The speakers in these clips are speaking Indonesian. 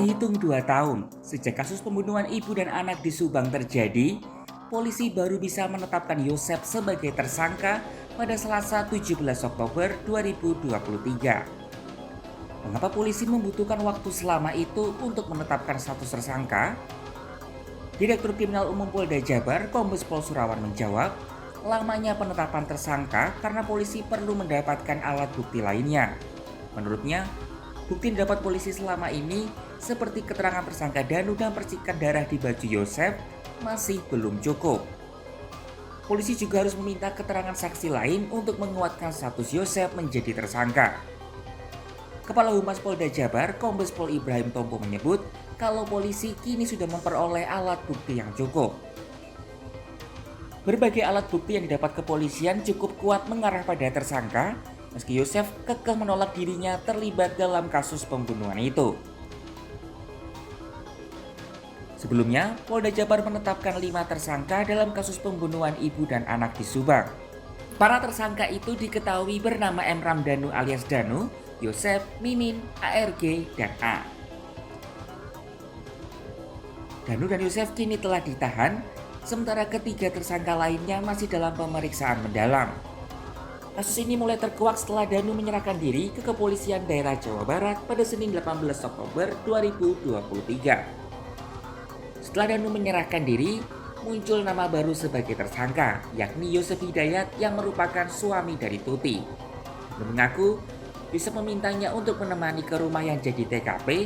Dihitung 2 tahun sejak kasus pembunuhan ibu dan anak di Subang terjadi, polisi baru bisa menetapkan Yosep sebagai tersangka pada Selasa 17 Oktober 2023. Mengapa polisi membutuhkan waktu selama itu untuk menetapkan status tersangka? Direktur Kriminal Umum Polda Jabar, Kombes Pol Surawan menjawab, lamanya penetapan tersangka karena polisi perlu mendapatkan alat bukti lainnya. Menurutnya, bukti yang didapat polisi selama ini seperti keterangan tersangka Danu dan percikan darah di baju Yosep masih belum cukup. Polisi juga harus meminta keterangan saksi lain untuk menguatkan status Yosep menjadi tersangka. Kepala Humas Polda Jabar, Kombes Pol Ibrahim Tompo menyebut kalau polisi kini sudah memperoleh alat bukti yang cukup. Berbagai alat bukti yang didapat kepolisian cukup kuat mengarah pada tersangka, meski Yosep kekeh menolak dirinya terlibat dalam kasus pembunuhan itu. Sebelumnya, Polda Jabar menetapkan 5 tersangka dalam kasus pembunuhan ibu dan anak di Subang. Para tersangka itu diketahui bernama Emram Danu alias Danu, Yosep, Mimin, ARG, dan A. Danu dan Yosep kini telah ditahan, sementara ketiga tersangka lainnya masih dalam pemeriksaan mendalam. Kasus ini mulai terkuak setelah Danu menyerahkan diri ke Kepolisian Daerah Jawa Barat pada Senin 18 Oktober 2023. Setelah Danu menyerahkan diri, muncul nama baru sebagai tersangka, yakni Yosep Hidayat yang merupakan suami dari Tuti. Danu mengaku Yosep memintanya untuk menemani ke rumah yang jadi TKP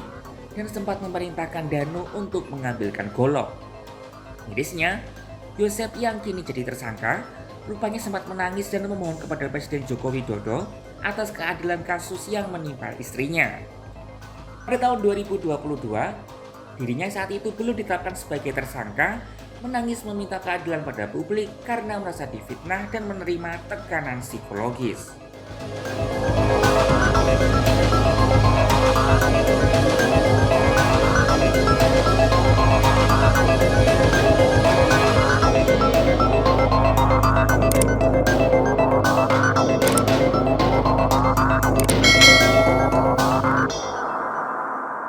dan sempat memerintahkan Danu untuk mengambilkan golok. Mirisnya, Yosep yang kini jadi tersangka rupanya sempat menangis dan memohon kepada Presiden Joko Widodo atas keadilan kasus yang menimpa istrinya. Pada tahun 2022, dirinya saat itu belum ditetapkan sebagai tersangka, menangis meminta keadilan pada publik karena merasa difitnah dan menerima tekanan psikologis.